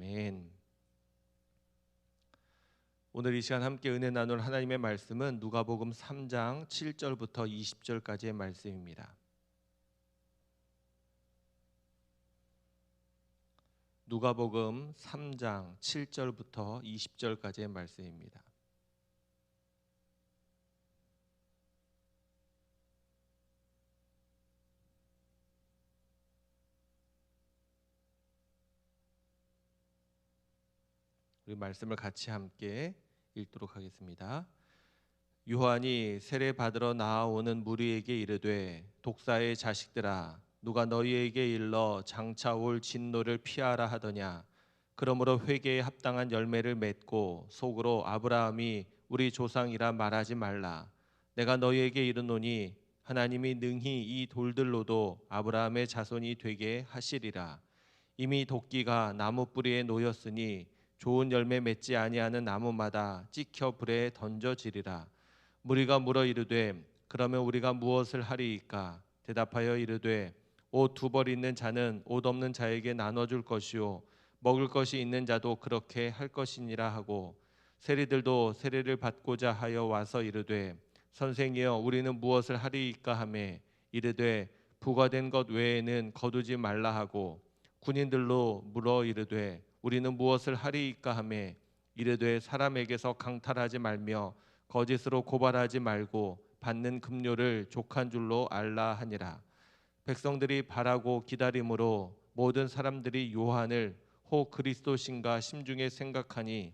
아멘. 오늘 이 시간 함께 은혜 나눌 하나님의 말씀은 누가복음 3장 7절부터 20절까지의 말씀입니다. 누가복음 3장 7절부터 20절까지의 말씀입니다. 우리 말씀을 같이 함께 읽도록 하겠습니다. 요한이 세례 받으러 나아오는 무리에게 이르되 독사의 자식들아 누가 너희에게 일러 장차 올 진노를 피하라 하더냐. 그러므로 회개에 합당한 열매를 맺고 속으로 아브라함이 우리 조상이라 말하지 말라. 내가 너희에게 이르노니 하나님이 능히 이 돌들로도 아브라함의 자손이 되게 하시리라. 이미 도끼가 나무 뿌리에 놓였으니 좋은 열매 맺지 아니하는 나무마다 찍혀 불에 던져지리라. 무리가 물어 이르되 그러면 우리가 무엇을 하리이까? 대답하여 이르되 옷 두 벌 있는 자는 옷 없는 자에게 나눠줄 것이요 먹을 것이 있는 자도 그렇게 할 것이니라 하고, 세리들도 세례를 받고자 하여 와서 이르되 선생이여 우리는 무엇을 하리이까 하매 이르되 부과된 것 외에는 거두지 말라 하고, 군인들로 물어 이르되 우리는 무엇을 하리이까 하매 이르되 사람에게서 강탈하지 말며 거짓으로 고발하지 말고 받는 급료를 족한 줄로 알라 하니라. 백성들이 바라고 기다림으로 모든 사람들이 요한을 혹 그리스도신가 심중에 생각하니,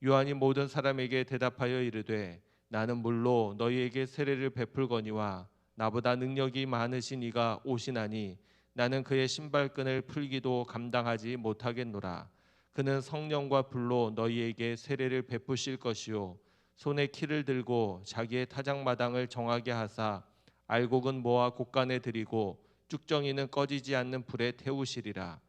요한이 모든 사람에게 대답하여 이르되 나는 물로 너희에게 세례를 베풀거니와 나보다 능력이 많으신 이가 오시나니 나는 그의 신발끈을 풀기도 감당하지 못하겠노라. 그는 성령과 불로 너희에게 세례를 베푸실 것이요 손에 키를 들고 자기의 타작마당을 정하게 하사 알곡은 모아 곳간에 들이고 쭉정이는 꺼지지 않는 불에 태우시리라.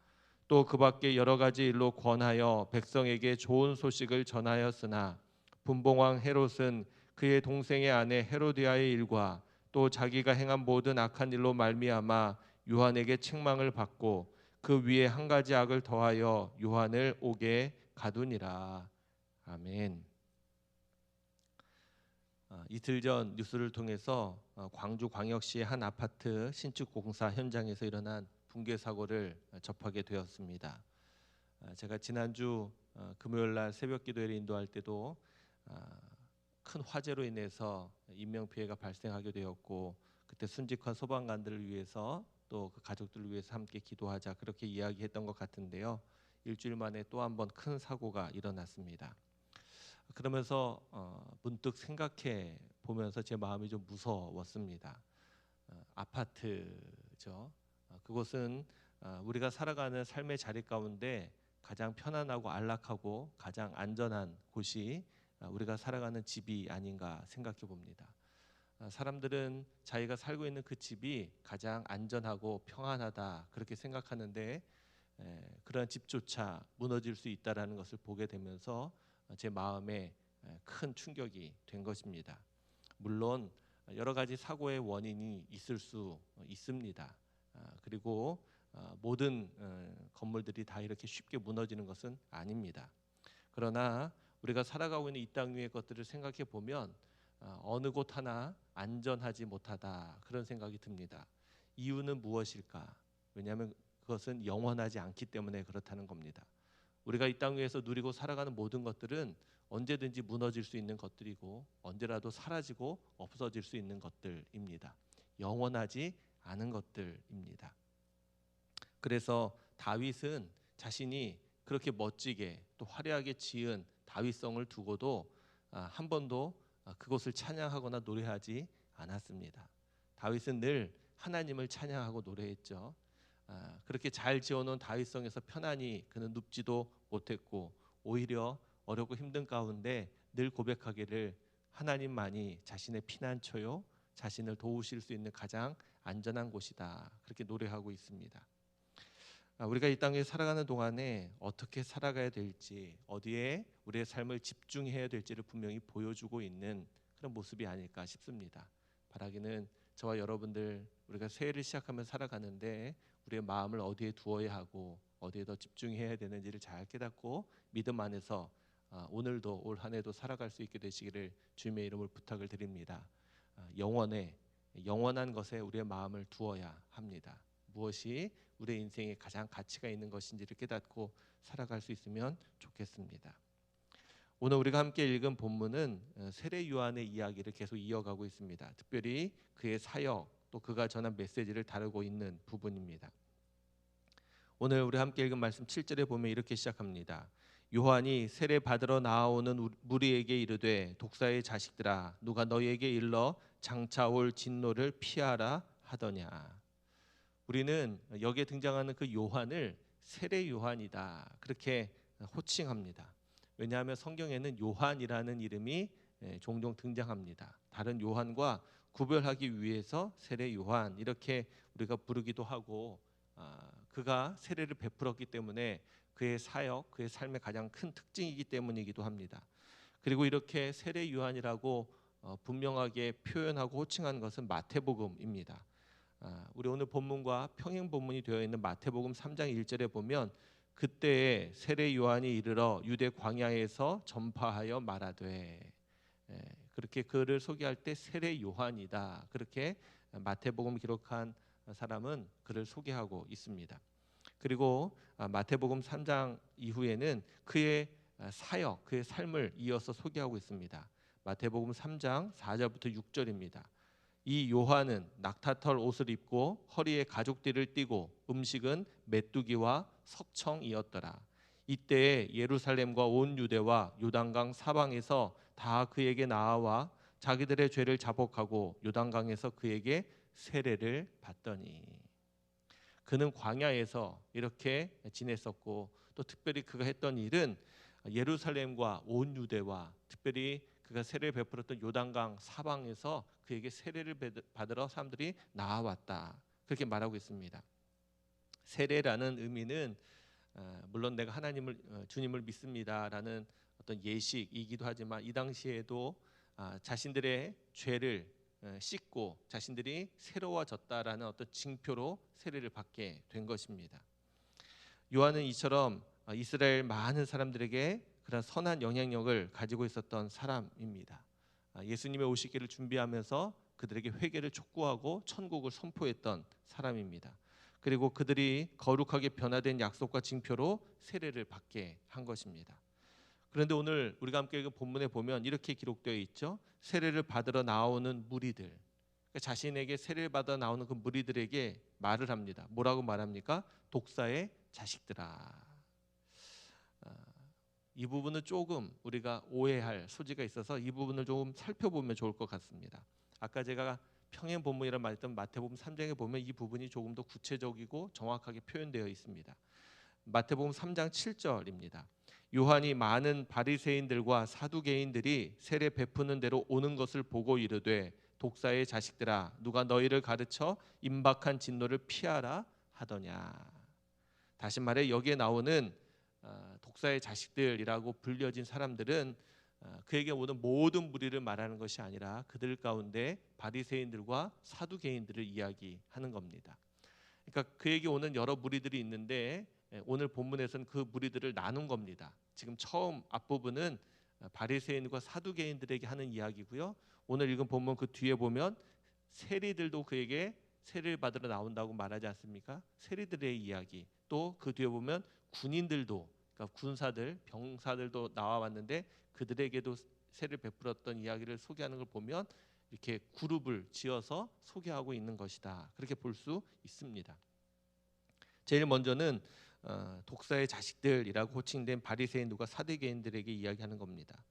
또 그 밖에 여러 가지 일로 권하여 백성에게 좋은 소식을 전하였으나 분봉왕 헤롯은 그의 동생의 아내 헤로디아의 일과 또 자기가 행한 모든 악한 일로 말미암아 요한에게 책망을 받고 그 위에 한 가지 악을 더하여 요한을 옥에 가두니라. 아멘. 이틀 전 뉴스를 통해서 광주광역시의 한 아파트 신축 공사 현장에서 일어난 붕괴 사고를 접하게 되었습니다. 제가 지난주 금요일 날 새벽 기도회를 인도할 때도 큰 화재로 인해서 인명 피해가 발생하게 되었고, 그때 순직한 소방관들을 위해서 또 그 가족들을 위해서 함께 기도하자 그렇게 이야기했던 것 같은데요. 일주일 만에 또 한 번 큰 사고가 일어났습니다. 그러면서 문득 생각해 보면서 제 마음이 좀 무서웠습니다. 아파트죠. 그곳은 우리가 살아가는 삶의 자리 가운데 가장 편안하고 안락하고 가장 안전한 곳이 우리가 살아가는 집이 아닌가 생각해 봅니다. 사람들은 자기가 살고 있는 그 집이 가장 안전하고 평안하다 그렇게 생각하는데, 그런 집조차 무너질 수 있다는 것을 보게 되면서 제 마음에 큰 충격이 된 것입니다. 물론 여러 가지 사고의 원인이 있을 수 있습니다. 그리고 모든 건물들이 다 이렇게 쉽게 무너지는 것은 아닙니다. 그러나 우리가 살아가고 있는 이 땅 위의 것들을 생각해 보면 어느 곳 하나 안전하지 못하다 그런 생각이 듭니다. 이유는 무엇일까? 왜냐하면 그것은 영원하지 않기 때문에 그렇다는 겁니다. 우리가 이 땅 위에서 누리고 살아가는 모든 것들은 언제든지 무너질 수 있는 것들이고 언제라도 사라지고 없어질 수 있는 것들입니다. 영원하지 않은 것들입니다. 그래서 다윗은 자신이 그렇게 멋지게 또 화려하게 지은 다윗성을 두고도 한 번도 그것을 찬양하거나 노래하지 않았습니다. 다윗은 늘 하나님을 찬양하고 노래했죠. 그렇게 잘 지어놓은 다윗성에서 편안히 그는 눕지도 못했고, 오히려 어렵고 힘든 가운데 늘 고백하기를 하나님만이 자신의 피난처요 자신을 도우실 수 있는 가장 안전한 곳이다 그렇게 노래하고 있습니다. 우리가 이 땅에 살아가는 동안에 어떻게 살아가야 될지, 어디에 우리의 삶을 집중해야 될지를 분명히 보여주고 있는 그런 모습이 아닐까 싶습니다. 바라기는 저와 여러분들 우리가 새해를 시작하며 살아가는데 우리의 마음을 어디에 두어야 하고 어디에 더 집중해야 되는지를 잘 깨닫고 믿음 안에서 오늘도 올 한 해도 살아갈 수 있게 되시기를 주님의 이름으로 부탁을 드립니다. 영원한 것에 우리의 마음을 두어야 합니다. 무엇이 우리의 인생에 가장 가치가 있는 것인지를 깨닫고 살아갈 수 있으면 좋겠습니다. 오늘 우리가 함께 읽은 본문은 세례 요한의 이야기를 계속 이어가고 있습니다. 특별히 그의 사역 또 그가 전한 메시지를 다루고 있는 부분입니다. 오늘 우리 함께 읽은 말씀 7절에 보면 이렇게 시작합니다. 요한이 세례 받으러 나아오는 무리에게 이르되 독사의 자식들아 누가 너희에게 일러 장차 올 진노를 피하라 하더냐. 우리는 여기에 등장하는 그 요한을 세례 요한이다 그렇게 호칭합니다. 왜냐하면 성경에는 요한이라는 이름이 종종 등장합니다. 다른 요한과 구별하기 위해서 세례 요한 이렇게 우리가 부르기도 하고 그가 세례를 베풀었기 때문에 그의 사역, 그의 삶의 가장 큰 특징이기 때문이기도 합니다. 그리고 이렇게 세례 요한이라고 분명하게 표현하고 호칭한 것은 마태복음입니다. 우리 오늘 본문과 평행 본문이 되어 있는 마태복음 3장 1절에 보면 그때에 세례 요한이 이르러 유대 광야에서 전파하여 말하되 그렇게 그를 소개할 때 세례 요한이다 그렇게 마태복음 기록한 사람은 그를 소개하고 있습니다. 그리고 마태복음 3장 이후에는 그의 사역, 그의 삶을 이어서 소개하고 있습니다. 마태복음 3장 4절부터 6절입니다. 이 요한은 낙타털 옷을 입고 허리에 가죽띠를 띠고 음식은 메뚜기와 석청이었더라. 이때에 예루살렘과 온 유대와 요단강 사방에서 다 그에게 나아와 자기들의 죄를 자복하고 요단강에서 그에게 세례를 받더니 그는 광야에서 이렇게 지냈었고 또 특별히 그가 했던 일은 예루살렘과 온 유대와 특별히 그가 세례를 베풀었던 요단강 사방에서 그에게 세례를 받으러 사람들이 나아왔다 그렇게 말하고 있습니다. 세례라는 의미는 물론 내가 주님을 믿습니다라는 어떤 예식이기도 하지만 이 당시에도 자신들의 죄를 씻고 자신들이 새로워졌다라는 어떤 징표로 세례를 받게 된 것입니다. 요한은 이처럼 이스라엘 많은 사람들에게 그런 선한 영향력을 가지고 있었던 사람입니다. 예수님의 오시기를 준비하면서 그들에게 회개를 촉구하고 천국을 선포했던 사람입니다. 그리고 그들이 거룩하게 변화된 약속과 징표로 세례를 받게 한 것입니다. 그런데 오늘 우리가 함께 읽은 본문에 보면 이렇게 기록되어 있죠. 세례를 받으러 나오는 무리들, 그러니까 자신에게 세례를 받아 나오는 그 무리들에게 말을 합니다. 뭐라고 말합니까? 독사의 자식들아. 이 부분은 조금 우리가 오해할 소지가 있어서 이 부분을 좀 살펴보면 좋을 것 같습니다. 아까 제가 평행 본문이라 말했던 마태복음 3장에 보면 이 부분이 조금 더 구체적이고 정확하게 표현되어 있습니다. 마태복음 3장 7절입니다. 요한이 많은 바리새인들과 사두개인들이 세례 베푸는 대로 오는 것을 보고 이르되 독사의 자식들아 누가 너희를 가르쳐 임박한 진노를 피하라 하더냐. 다시 말해 여기에 나오는 독사의 자식들이라고 불려진 사람들은 그에게 오는 모든 무리를 말하는 것이 아니라 그들 가운데 바리새인들과 사두개인들을 이야기하는 겁니다. 그러니까 그에게 오는 여러 무리들이 있는데 오늘 본문에서는 그 무리들을 나눈 겁니다. 지금 처음 앞부분은 바리새인과 사두개인들에게 하는 이야기고요. 오늘 읽은 본문 그 뒤에 보면 세리들도 그에게 세례를 받으러 나온다고 말하지 않습니까? 세리들의 이야기. 또 그 뒤에 보면 군인들도 그러니까 군사들, 병사들도 나와 왔는데 그들에게도 세례를 베풀었던 이야기를 소개하는 걸 보면 이렇게 그룹을 지어서 소개하고 있는 것이다. 그렇게 볼 수 있습니다. 제일 먼저는 독사의 자식들이라고 호칭된 바리새인들과 사두개인들에게 이야기하는 겁니다.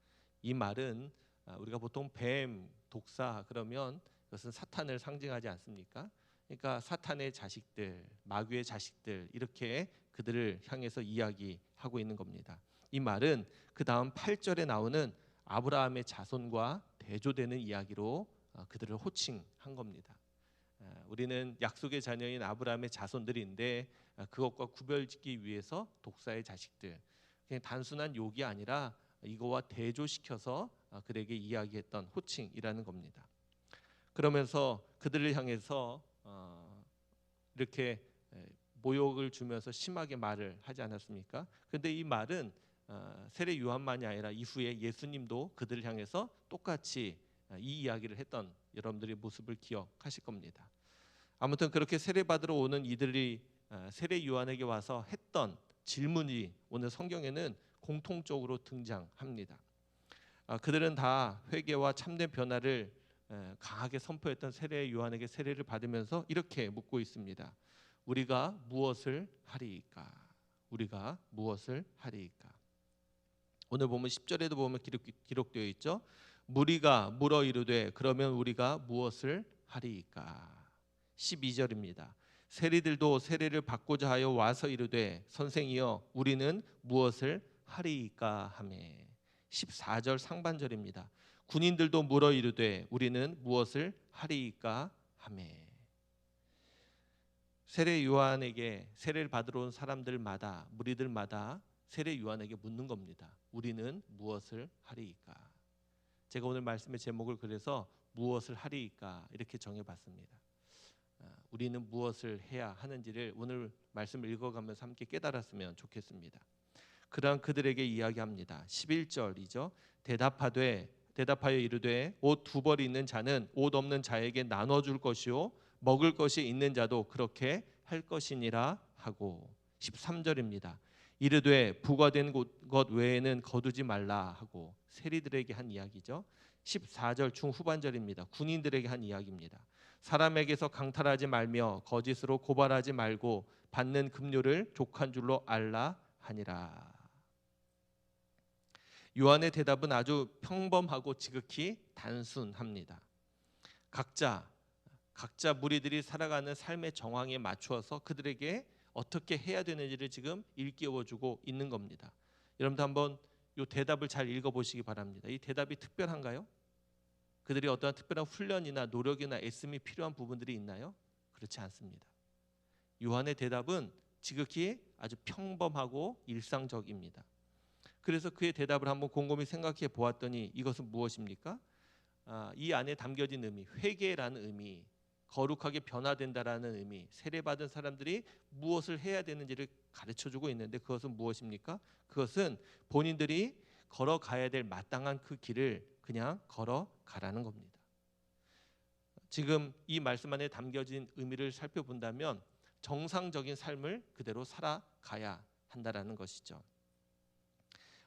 이 말은 우리가 보통 뱀, 독사 그러면 그것은 사탄을 상징하지 않습니까? 그러니까 사탄의 자식들, 마귀의 자식들 이렇게 그들을 향해서 이야기하고 있는 겁니다. 이 말은 그 다음 8절에 나오는 아브라함의 자손과 대조되는 이야기로 그들을 호칭한 겁니다. 우리는 약속의 자녀인 아브라함의 자손들인데 그것과 구별짓기 위해서 독사의 자식들 그냥 단순한 욕이 아니라 이거와 대조시켜서 그들에게 이야기했던 호칭이라는 겁니다. 그러면서 그들을 향해서 이렇게 모욕을 주면서 심하게 말을 하지 않았습니까? 근데 이 말은 세례 요한만이 아니라 이후에 예수님도 그들을 향해서 똑같이 이 이야기를 했던 여러분들의 모습을 기억하실 겁니다. 아무튼 그렇게 세례 받으러 오는 이들이 세례 요한에게 와서 했던 질문이 오늘 성경에는 공통적으로 등장합니다. 그들은 다 회개와 참된 변화를 강하게 선포했던 세례 요한에게 세례를 받으면서 이렇게 묻고 있습니다. 우리가 무엇을 하리이까? 우리가 무엇을 하리이까? 오늘 보면 10절에도 보면 기록되어 있죠. 무리가 물어 이르되 그러면 우리가 무엇을 하리이까? 12절입니다. 세리들도 세례를 받고자 하여 와서 이르되 선생이여 우리는 무엇을 하리이까 하며 14절 상반절입니다. 군인들도 물어 이르되 우리는 무엇을 하리이까 하며 세례 요한에게 세례를 받으러 온 사람들마다 무리들마다 세례 요한에게 묻는 겁니다. 우리는 무엇을 하리이까? 제가 오늘 말씀의 제목을 그래서 무엇을 하리이까 이렇게 정해봤습니다. 우리는 무엇을 해야 하는지를 오늘 말씀을 읽어가면서 함께 깨달았으면 좋겠습니다. 그러한 그들에게 이야기합니다. 11절이죠. 대답하여 이르되 옷 두 벌 있는 자는 옷 없는 자에게 나눠줄 것이요 먹을 것이 있는 자도 그렇게 할 것이니라 하고 13절입니다. 이르되 부과된 것 외에는 거두지 말라 하고 세리들에게 한 이야기죠. 14절 중후반절입니다. 군인들에게 한 이야기입니다. 사람에게서 강탈하지 말며 거짓으로 고발하지 말고 받는 급료를 족한 줄로 알라 하니라. 요한의 대답은 아주 평범하고 지극히 단순합니다. 각자 무리들이 살아가는 삶의 정황에 맞추어서 그들에게 어떻게 해야 되는지를 지금 일깨워주고 있는 겁니다. 여러분도 한번 이 대답을 잘 읽어보시기 바랍니다. 이 대답이 특별한가요? 그들이 어떠한 특별한 훈련이나 노력이나 애씀이 필요한 부분들이 있나요? 그렇지 않습니다. 요한의 대답은 지극히 아주 평범하고 일상적입니다. 그래서 그의 대답을 한번 곰곰이 생각해 보았더니 이것은 무엇입니까? 이 안에 담겨진 의미, 회개라는 의미, 거룩하게 변화된다라는 의미, 세례받은 사람들이 무엇을 해야 되는지를 가르쳐주고 있는데 그것은 무엇입니까? 그것은 본인들이 걸어가야 될 마땅한 그 길을 그냥 걸어가라는 겁니다. 지금 이 말씀 안에 담겨진 의미를 살펴본다면 정상적인 삶을 그대로 살아가야 한다라는 것이죠.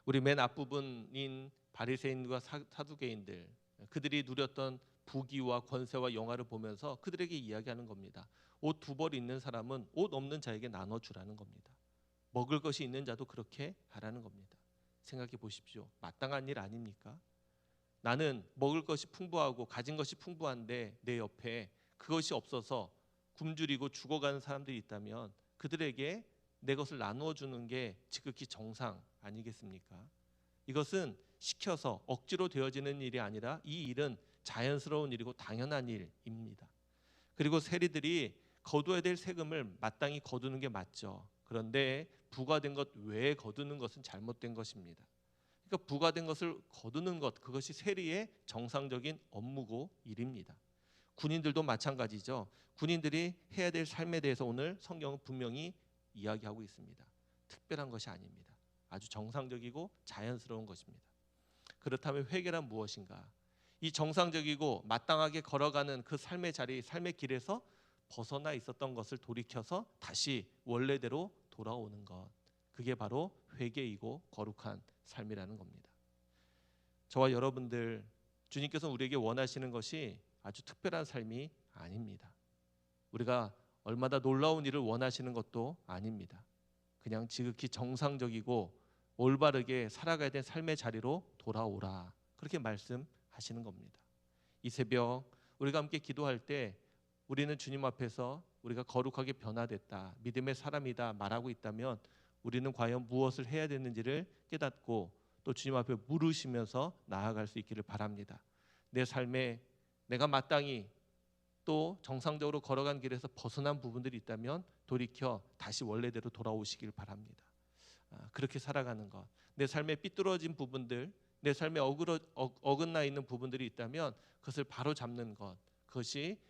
우리 맨 앞부분인 바리새인과 사두개인들 그들이 누렸던 부귀와 권세와 영화를 보면서 그들에게 이야기하는 겁니다. 옷 두 벌 있는 사람은 옷 없는 자에게 나눠주라는 겁니다. 먹을 것이 있는 자도 그렇게 하라는 겁니다. 생각해 보십시오. 마땅한 일 아닙니까? 나는 먹을 것이 풍부하고 가진 것이 풍부한데 내 옆에 그것이 없어서 굶주리고 죽어가는 사람들이 있다면 그들에게 내 것을 나누어 주는 게 지극히 정상 아니겠습니까? 이것은 시켜서 억지로 되어지는 일이 아니라 이 일은 자연스러운 일이고 당연한 일입니다. 그리고 세리들이 거둬야 될 세금을 마땅히 거두는 게 맞죠. 그런데 부과된 것 외에 거두는 것은 잘못된 것입니다. 그러니까 부과된 것을 거두는 것, 그것이 세리의 정상적인 업무고 일입니다. 군인들도 마찬가지죠. 군인들이 해야 될 삶에 대해서 오늘 성경은 분명히 이야기하고 있습니다. 특별한 것이 아닙니다. 아주 정상적이고 자연스러운 것입니다. 그렇다면 회개란 무엇인가? 이 정상적이고 마땅하게 걸어가는 그 삶의 자리, 삶의 길에서 벗어나 있었던 것을 돌이켜서 다시 원래대로 돌아오는 것. 그게 바로 회개이고 거룩한 삶이라는 겁니다. 저와 여러분들, 주님께서 우리에게 원하시는 것이 아주 특별한 삶이 아닙니다. 우리가 얼마나 놀라운 일을 원하시는 것도 아닙니다. 그냥 지극히 정상적이고 올바르게 살아가야 될 삶의 자리로 돌아오라. 그렇게 말씀하시는 겁니다. 이 새벽 우리가 함께 기도할 때 우리는 주님 앞에서 우리가 거룩하게 변화됐다, 믿음의 사람이다 말하고 있다면 우리는 과연 무엇을 해야 되는지를 깨닫고 또 주님 앞에 물으시면서 나아갈 수 있기를 바랍니다. 내 삶에 내가 마땅히 또 정상적으로 걸어간 길에서 벗어난 부분들이 있다면 돌이켜 다시 원래대로 돌아오시길 바랍니다. 그렇게 살아가는 것, 내 삶에 삐뚤어진 부분들, 내 삶에 어긋나 있는 부분들이 있다면 그것을 바로 잡는 것, 그것이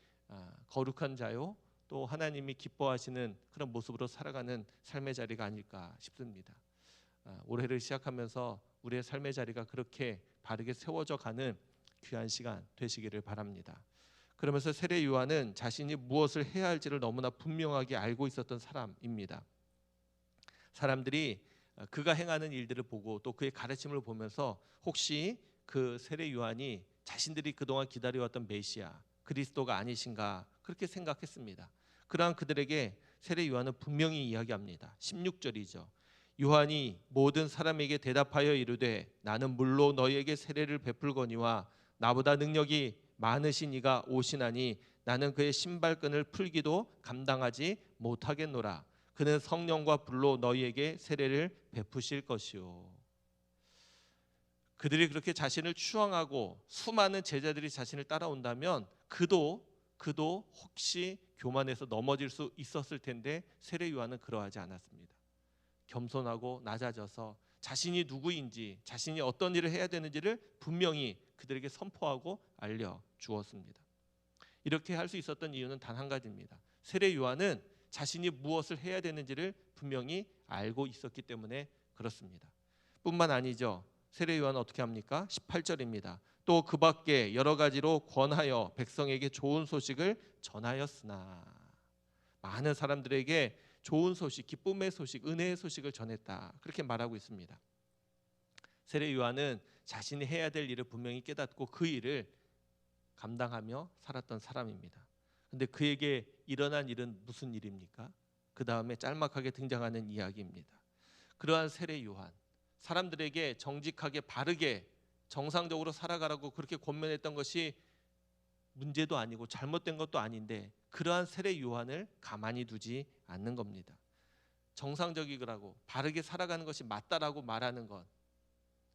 거룩한 자요 또 하나님이 기뻐하시는 그런 모습으로 살아가는 삶의 자리가 아닐까 싶습니다. 올해를 시작하면서 우리의 삶의 자리가 그렇게 바르게 세워져 가는 귀한 시간 되시기를 바랍니다. 그러면서 세례 요한은 자신이 무엇을 해야 할지를 너무나 분명하게 알고 있었던 사람입니다. 사람들이 그가 행하는 일들을 보고 또 그의 가르침을 보면서 혹시 그 세례 요한이 자신들이 그동안 기다려왔던 메시아 그리스도가 아니신가 그렇게 생각했습니다. 그러한 그들에게 세례 요한은 분명히 이야기합니다. 16절이죠. 요한이 모든 사람에게 대답하여 이르되 나는 물로 너희에게 세례를 베풀거니와 나보다 능력이 많으신 이가 오시나니 나는 그의 신발끈을 풀기도 감당하지 못하겠노라. 그는 성령과 불로 너희에게 세례를 베푸실 것이요. 그들이 그렇게 자신을 추앙하고 수많은 제자들이 자신을 따라온다면 그도 혹시 교만해서 넘어질 수 있었을 텐데 세례 요한은 그러하지 않았습니다. 겸손하고 낮아져서 자신이 누구인지 자신이 어떤 일을 해야 되는지를 분명히 그들에게 선포하고 알려주었습니다. 이렇게 할 수 있었던 이유는 단 한 가지입니다. 세례 요한은 자신이 무엇을 해야 되는지를 분명히 알고 있었기 때문에 그렇습니다. 뿐만 아니죠. 세례 요한은 어떻게 합니까? 18절입니다. 또 그 밖에 여러 가지로 권하여 백성에게 좋은 소식을 전하였으나 많은 사람들에게 좋은 소식, 기쁨의 소식, 은혜의 소식을 전했다. 그렇게 말하고 있습니다. 세례 요한은 자신이 해야 될 일을 분명히 깨닫고 그 일을 감당하며 살았던 사람입니다. 그런데 그에게 일어난 일은 무슨 일입니까? 그 다음에 짤막하게 등장하는 이야기입니다. 그러한 세례 요한, 사람들에게 정직하게 바르게 정상적으로 살아가라고 그렇게 권면했던 것이 문제도 아니고 잘못된 것도 아닌데 그러한 세례 요한을 가만히 두지 않는 겁니다. 정상적이라고 바르게 살아가는 것이 맞다라고 말하는 것,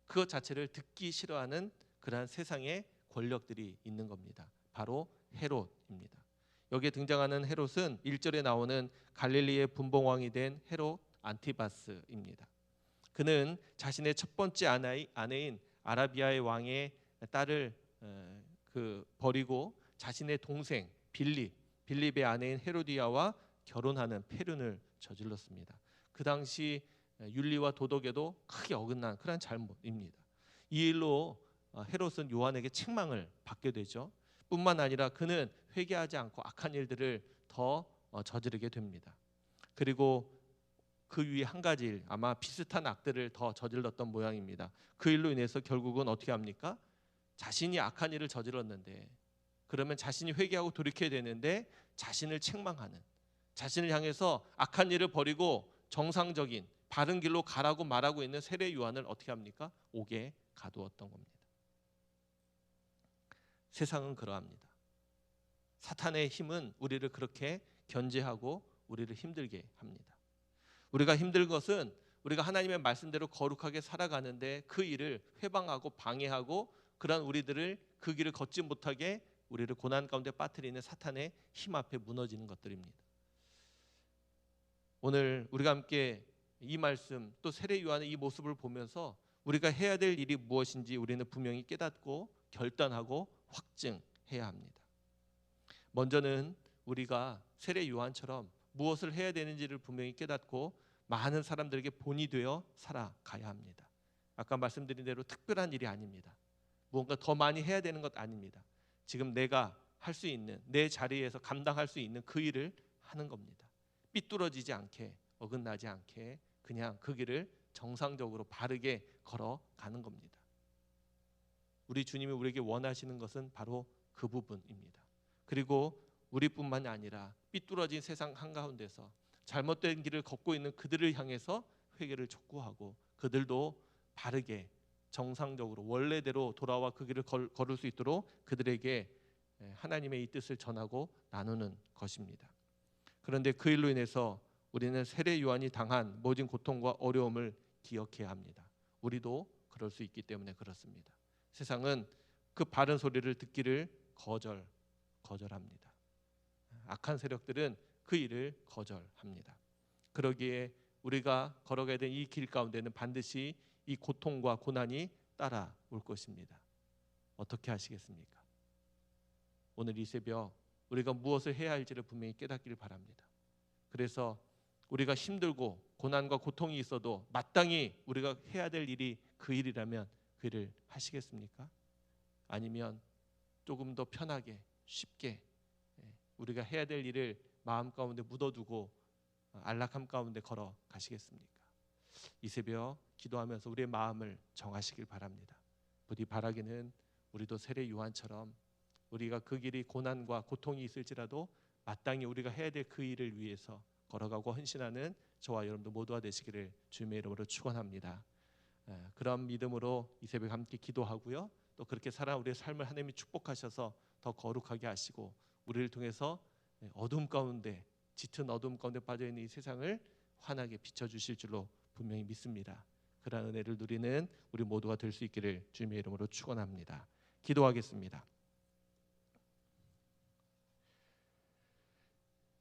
그것 자체를 듣기 싫어하는 그러한 세상의 권력들이 있는 겁니다. 바로 헤롯입니다. 여기에 등장하는 헤롯은 1절에 나오는 갈릴리의 분봉왕이 된 헤롯 안티바스입니다. 그는 자신의 첫 번째 아내인 아라비아의 왕의 딸을 버리고 자신의 동생 빌립의 아내인 헤로디아와 결혼하는 폐륜을 저질렀습니다. 그 당시 윤리와 도덕에도 크게 어긋난 그런 잘못입니다. 이 일로 헤롯은 요한에게 책망을 받게 되죠. 뿐만 아니라 그는 회개하지 않고 악한 일들을 더 저지르게 됩니다. 그리고 그 위에 한 가지 일, 아마 비슷한 악들을 더 저질렀던 모양입니다. 그 일로 인해서 결국은 어떻게 합니까? 자신이 악한 일을 저질렀는데 그러면 자신이 회개하고 돌이켜야 되는데 자신을 책망하는, 자신을 향해서 악한 일을 버리고 정상적인 바른 길로 가라고 말하고 있는 세례 요한을 어떻게 합니까? 옥에 가두었던 겁니다. 세상은 그러합니다. 사탄의 힘은 우리를 그렇게 견제하고 우리를 힘들게 합니다. 우리가 힘들 것은 우리가 하나님의 말씀대로 거룩하게 살아가는데 그 일을 회방하고 방해하고 그런 우리들을 그 길을 걷지 못하게 우리를 고난 가운데 빠뜨리는 사탄의 힘 앞에 무너지는 것들입니다. 오늘 우리가 함께 이 말씀 또 세례 요한의 이 모습을 보면서 우리가 해야 될 일이 무엇인지 우리는 분명히 깨닫고 결단하고 확증해야 합니다. 먼저는 우리가 세례 요한처럼 무엇을 해야 되는지를 분명히 깨닫고 많은 사람들에게 본이 되어 살아가야 합니다. 아까 말씀드린 대로 특별한 일이 아닙니다. 무언가 더 많이 해야 되는 것 아닙니다. 지금 내가 할 수 있는 내 자리에서 감당할 수 있는 그 일을 하는 겁니다. 삐뚤어지지 않게 어긋나지 않게 그냥 그 길을 정상적으로 바르게 걸어가는 겁니다. 우리 주님이 우리에게 원하시는 것은 바로 그 부분입니다. 그리고 우리뿐만이 아니라 삐뚤어진 세상 한가운데서 잘못된 길을 걷고 있는 그들을 향해서 회개를 촉구하고 그들도 바르게 정상적으로 원래대로 돌아와 그 길을 걸을 수 있도록 그들에게 하나님의 이 뜻을 전하고 나누는 것입니다. 그런데 그 일로 인해서 우리는 세례 요한이 당한 모든 고통과 어려움을 기억해야 합니다. 우리도 그럴 수 있기 때문에 그렇습니다. 세상은 그 바른 소리를 듣기를 거절합니다. 악한 세력들은 그 일을 거절합니다. 그러기에 우리가 걸어가야 될 이 길 가운데는 반드시 이 고통과 고난이 따라올 것입니다. 어떻게 하시겠습니까? 오늘 이 새벽 우리가 무엇을 해야 할지를 분명히 깨닫기를 바랍니다. 그래서 우리가 힘들고 고난과 고통이 있어도 마땅히 우리가 해야 될 일이 그 일이라면 그 일을 하시겠습니까? 아니면 조금 더 편하게 쉽게 우리가 해야 될 일을 마음 가운데 묻어두고 안락함 가운데 걸어 가시겠습니까? 이 새벽 기도하면서 우리의 마음을 정하시길 바랍니다. 부디 바라기는 우리도 세례 요한처럼 우리가 그 길이 고난과 고통이 있을지라도 마땅히 우리가 해야 될 그 일을 위해서 걸어가고 헌신하는 저와 여러분들 모두가 되시기를 주님의 이름으로 축원합니다. 그런 믿음으로 이 새벽 함께 기도하고요. 또 그렇게 살아 우리의 삶을 하나님이 축복하셔서 더 거룩하게 하시고 우리를 통해서 어둠 가운데 짙은 어둠 가운데 빠져있는 이 세상을 환하게 비춰주실 줄로 분명히 믿습니다. 그러한 은혜를 누리는 우리 모두가 될 수 있기를 주님의 이름으로 축원합니다. 기도하겠습니다.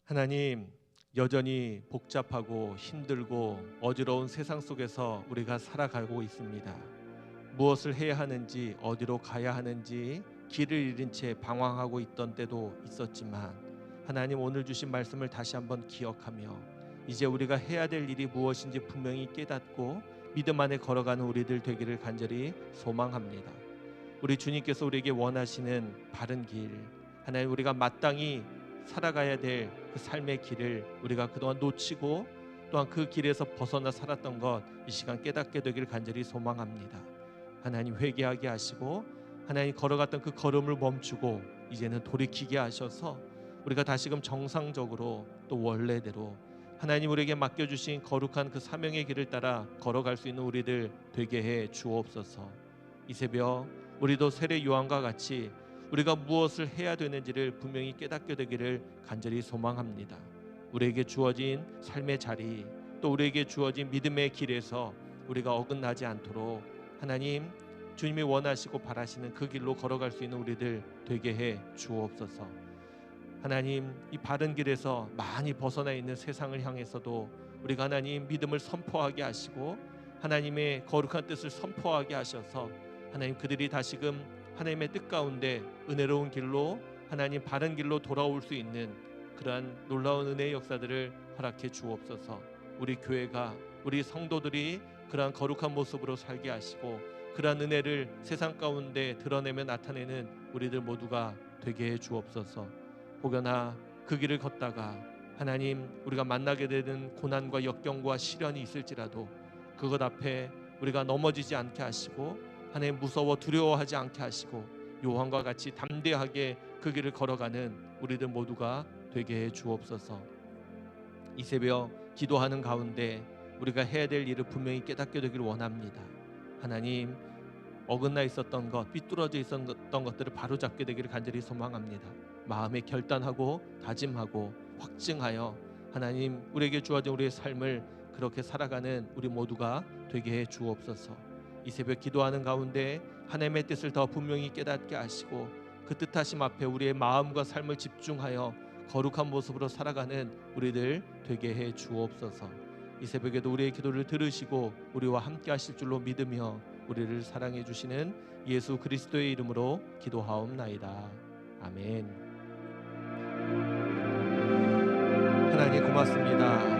하나님, 여전히 복잡하고 힘들고 어지러운 세상 속에서 우리가 살아가고 있습니다. 무엇을 해야 하는지, 어디로 가야 하는지 길을 잃은 채 방황하고 있던 때도 있었지만 하나님, 오늘 주신 말씀을 다시 한번 기억하며 이제 우리가 해야 될 일이 무엇인지 분명히 깨닫고 믿음 안에 걸어가는 우리들 되기를 간절히 소망합니다. 우리 주님께서 우리에게 원하시는 바른 길, 하나님, 우리가 마땅히 살아가야 될 그 삶의 길을 우리가 그동안 놓치고 또한 그 길에서 벗어나 살았던 것 이 시간 깨닫게 되기를 간절히 소망합니다. 하나님, 회개하게 하시고 하나님 걸어갔던 그 걸음을 멈추고 이제는 돌이키게 하셔서 우리가 다시금 정상적으로 또 원래대로 하나님 우리에게 맡겨주신 거룩한 그 사명의 길을 따라 걸어갈 수 있는 우리들 되게 해 주옵소서. 이 새벽 우리도 세례 요한과 같이 우리가 무엇을 해야 되는지를 분명히 깨닫게 되기를 간절히 소망합니다. 우리에게 주어진 삶의 자리, 또 우리에게 주어진 믿음의 길에서 우리가 어긋나지 않도록 하나님, 주님이 원하시고 바라시는 그 길로 걸어갈 수 있는 우리들 되게 해 주옵소서. 하나님, 이 바른 길에서 많이 벗어나 있는 세상을 향해서도 우리가 하나님 믿음을 선포하게 하시고 하나님의 거룩한 뜻을 선포하게 하셔서 하나님, 그들이 다시금 하나님의 뜻 가운데 은혜로운 길로 하나님 바른 길로 돌아올 수 있는 그러한 놀라운 은혜의 역사들을 허락해 주옵소서. 우리 교회가, 우리 성도들이 그러한 거룩한 모습으로 살게 하시고 그러한 은혜를 세상 가운데 드러내며 나타내는 우리들 모두가 되게 해 주옵소서. 혹여나 그 길을 걷다가 하나님 우리가 만나게 되는 고난과 역경과 시련이 있을지라도 그것 앞에 우리가 넘어지지 않게 하시고 하나님 무서워 두려워하지 않게 하시고 요한과 같이 담대하게 그 길을 걸어가는 우리들 모두가 되게 해 주옵소서. 이 새벽 기도하는 가운데 우리가 해야 될 일을 분명히 깨닫게 되기를 원합니다. 하나님, 어긋나 있었던 것, 삐뚤어져 있었던 것들을 바로잡게 되기를 간절히 소망합니다. 마음에 결단하고 다짐하고 확증하여 하나님 우리에게 주어진 우리의 삶을 그렇게 살아가는 우리 모두가 되게 해 주옵소서. 이 새벽 기도하는 가운데 하나님의 뜻을 더 분명히 깨닫게 하시고 그 뜻하심 앞에 우리의 마음과 삶을 집중하여 거룩한 모습으로 살아가는 우리들 되게 해 주옵소서. 이 새벽에도 우리의 기도를 들으시고 우리와 함께 하실 줄로 믿으며 우리를 사랑해 주시는 예수 그리스도의 이름으로 기도하옵나이다. 아멘. 하나님 고맙습니다.